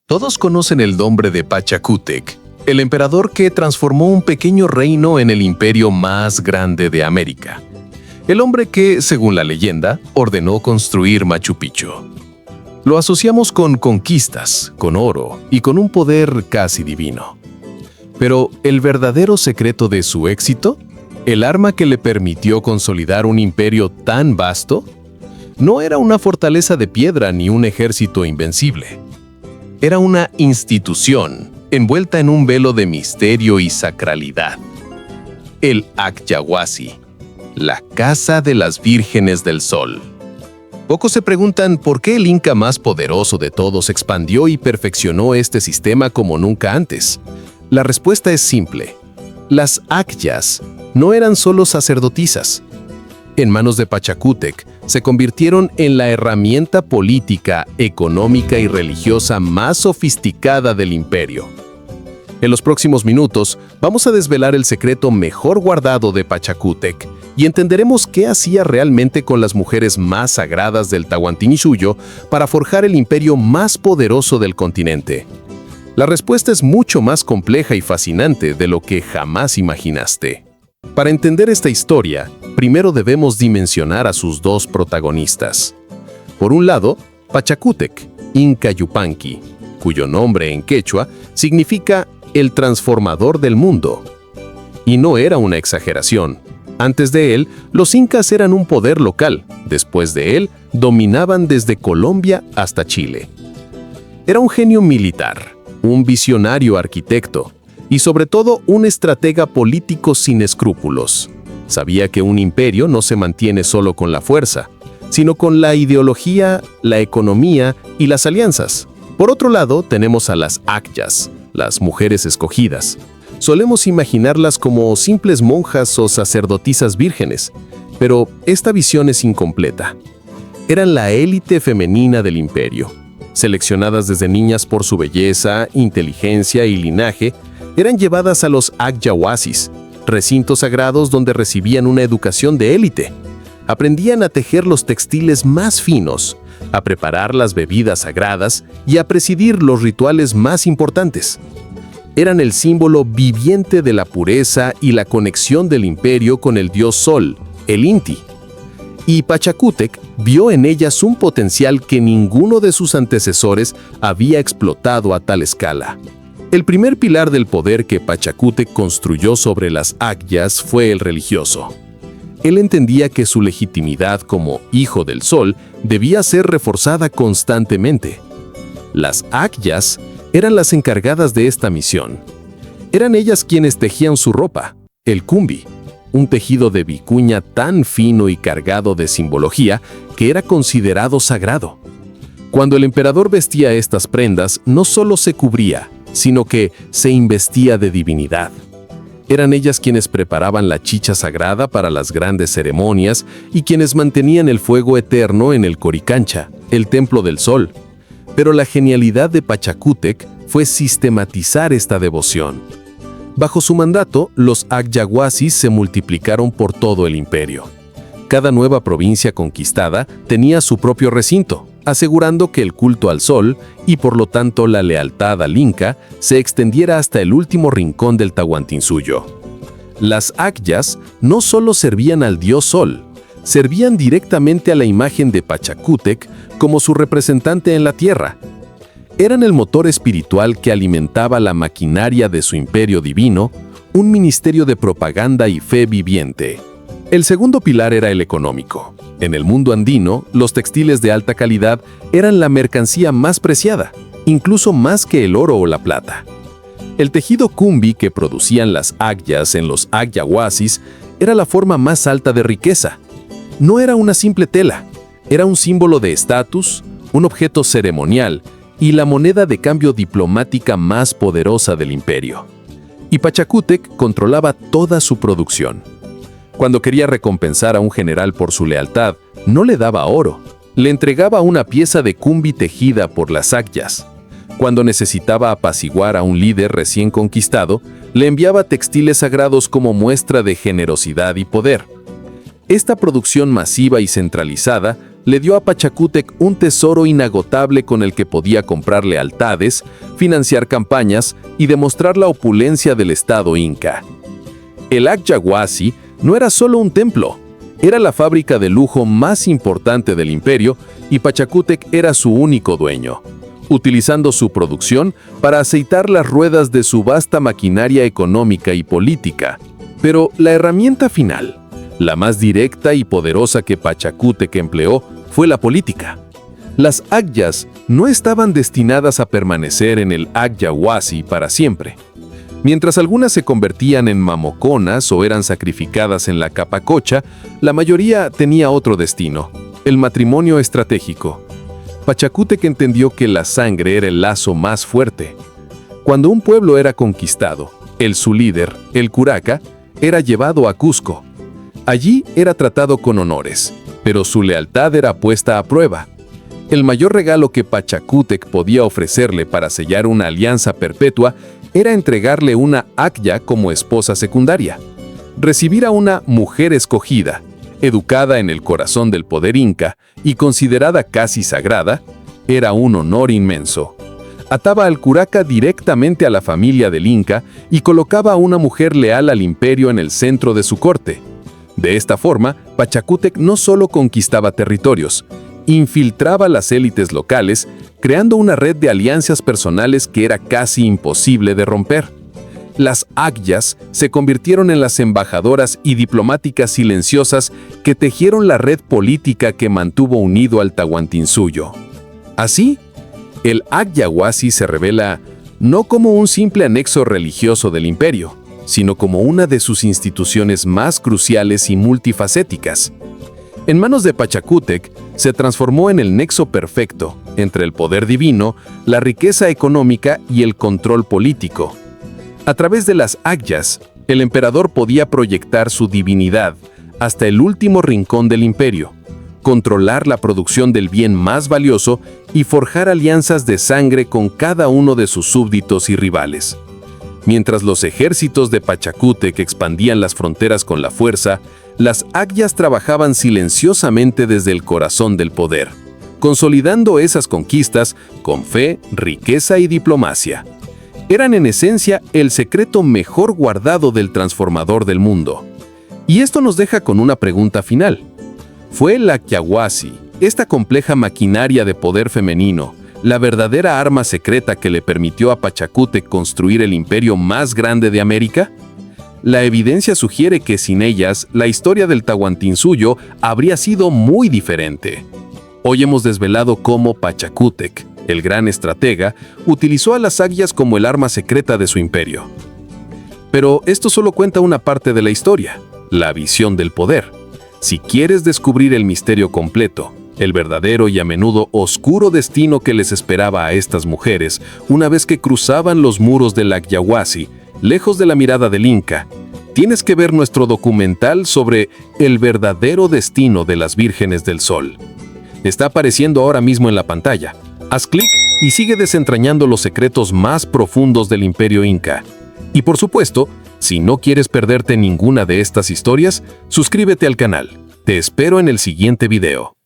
Todos conocen el nombre de Pachacútec, el emperador que transformó un pequeño reino en el imperio más grande de América. El hombre que, según la leyenda, ordenó construir Machu Picchu. Lo asociamos con conquistas, con oro y con un poder casi divino. Pero ¿el verdadero secreto de su éxito? ¿El arma que le permitió consolidar un imperio tan vasto? No era una fortaleza de piedra ni un ejército invencible. Era una institución envuelta en un velo de misterio y sacralidad. El Acyahuasi, la Casa de las Vírgenes del Sol. Pocos se preguntan por qué el inca más poderoso de todos expandió y perfeccionó este sistema como nunca antes. La respuesta es simple. Las Acyas no eran solo sacerdotisas. En manos de Pachacútec, se convirtieron en la herramienta política, económica y religiosa más sofisticada del imperio. En los próximos minutos, vamos a desvelar el secreto mejor guardado de Pachacútec y entenderemos qué hacía realmente con las mujeres más sagradas del Tahuantinsuyo para forjar el imperio más poderoso del continente. La respuesta es mucho más compleja y fascinante de lo que jamás imaginaste. Para entender esta historia, primero debemos dimensionar a sus dos protagonistas. Por un lado, Pachacútec, Inca Yupanqui, cuyo nombre en quechua significa el transformador del mundo. Y no era una exageración. Antes de él, los incas eran un poder local. Después de él, dominaban desde Colombia hasta Chile. Era un genio militar, un visionario arquitecto y sobre todo un estratega político sin escrúpulos. Sabía que un imperio no se mantiene solo con la fuerza, sino con la ideología, la economía y las alianzas. Por otro lado, tenemos a las Acyas, las mujeres escogidas. Solemos imaginarlas como simples monjas o sacerdotisas vírgenes, pero esta visión es incompleta. Eran la élite femenina del imperio. Seleccionadas desde niñas por su belleza, inteligencia y linaje, eran llevadas a los Acyahuasis, recintos sagrados donde recibían una educación de élite. Aprendían a tejer los textiles más finos, a preparar las bebidas sagradas y a presidir los rituales más importantes. Eran el símbolo viviente de la pureza y la conexión del imperio con el dios Sol, el Inti. Y Pachacútec vio en ellas un potencial que ninguno de sus antecesores había explotado a tal escala. El primer pilar del poder que Pachacútec construyó sobre las Acyas fue el religioso. Él entendía que su legitimidad como hijo del sol debía ser reforzada constantemente. Las Acyas eran las encargadas de esta misión. Eran ellas quienes tejían su ropa, el cumbi, un tejido de vicuña tan fino y cargado de simbología que era considerado sagrado. Cuando el emperador vestía estas prendas, no solo se cubría, sino que se investía de divinidad. Eran ellas quienes preparaban la chicha sagrada para las grandes ceremonias y quienes mantenían el fuego eterno en el Coricancha, el templo del sol. Pero la genialidad de Pachacútec fue sistematizar esta devoción. Bajo su mandato, los Acyahuasis se multiplicaron por todo el imperio. Cada nueva provincia conquistada tenía su propio recinto, asegurando que el culto al sol, y por lo tanto la lealtad al Inca, se extendiera hasta el último rincón del Tahuantinsuyo. Las Acyas no solo servían al dios Sol, servían directamente a la imagen de Pachacútec como su representante en la tierra. Eran el motor espiritual que alimentaba la maquinaria de su imperio divino, un ministerio de propaganda y fe viviente. El segundo pilar era el económico. En el mundo andino, los textiles de alta calidad eran la mercancía más preciada, incluso más que el oro o la plata. El tejido cumbi que producían las Acyas en los Acyahuasis era la forma más alta de riqueza. No era una simple tela, era un símbolo de estatus, un objeto ceremonial y la moneda de cambio diplomática más poderosa del imperio. Y Pachacútec controlaba toda su producción. Cuando quería recompensar a un general por su lealtad, no le daba oro, le entregaba una pieza de cumbi tejida por las Acyas. Cuando necesitaba apaciguar a un líder recién conquistado, le enviaba textiles sagrados como muestra de generosidad y poder. Esta producción masiva y centralizada le dio a Pachacútec un tesoro inagotable con el que podía comprar lealtades, financiar campañas y demostrar la opulencia del Estado inca. El Act-Yahuasi no era solo un templo, era la fábrica de lujo más importante del imperio y Pachacútec era su único dueño, utilizando su producción para aceitar las ruedas de su vasta maquinaria económica y política. Pero la herramienta final, la más directa y poderosa que Pachacútec empleó, fue la política. Las Agyas no estaban destinadas a permanecer en el Act-Yahuasi para siempre. Mientras algunas se convertían en mamoconas o eran sacrificadas en la Capacocha, la mayoría tenía otro destino, el matrimonio estratégico. Pachacútec entendió que la sangre era el lazo más fuerte. Cuando un pueblo era conquistado, su líder, el curaca, era llevado a Cusco. Allí era tratado con honores, pero su lealtad era puesta a prueba. El mayor regalo que Pachacútec podía ofrecerle para sellar una alianza perpetua era entregarle una Agya como esposa secundaria. Recibir a una mujer escogida, educada en el corazón del poder inca y considerada casi sagrada, era un honor inmenso. Ataba al curaca directamente a la familia del inca y colocaba a una mujer leal al imperio en el centro de su corte. De esta forma, Pachacútec no solo conquistaba territorios, infiltraba las élites locales, creando una red de alianzas personales que era casi imposible de romper. Las Agyas se convirtieron en las embajadoras y diplomáticas silenciosas que tejieron la red política que mantuvo unido al Tahuantinsuyo. Así, el Act-Yahuasi se revela no como un simple anexo religioso del imperio, sino como una de sus instituciones más cruciales y multifacéticas. En manos de Pachacútec, se transformó en el nexo perfecto entre el poder divino, la riqueza económica y el control político. A través de las Agyas, el emperador podía proyectar su divinidad hasta el último rincón del imperio, controlar la producción del bien más valioso y forjar alianzas de sangre con cada uno de sus súbditos y rivales. Mientras los ejércitos de Pachacútec expandían las fronteras con la fuerza, las Agyas trabajaban silenciosamente desde el corazón del poder, consolidando esas conquistas con fe, riqueza y diplomacia. Eran en esencia el secreto mejor guardado del transformador del mundo. Y esto nos deja con una pregunta final. ¿Fue el Act-Yahuasi, esta compleja maquinaria de poder femenino, la verdadera arma secreta que le permitió a Pachacútec construir el imperio más grande de América? La evidencia sugiere que sin ellas, la historia del Tahuantinsuyo habría sido muy diferente. Hoy hemos desvelado cómo Pachacútec, el gran estratega, utilizó a las Agyas como el arma secreta de su imperio. Pero esto solo cuenta una parte de la historia, la visión del poder. Si quieres descubrir el misterio completo, el verdadero y a menudo oscuro destino que les esperaba a estas mujeres una vez que cruzaban los muros del Act-Yahuasi, lejos de la mirada del Inca, tienes que ver nuestro documental sobre el verdadero destino de las Vírgenes del Sol. Está apareciendo ahora mismo en la pantalla. Haz clic y sigue desentrañando los secretos más profundos del Imperio Inca. Y por supuesto, si no quieres perderte ninguna de estas historias, suscríbete al canal. Te espero en el siguiente video.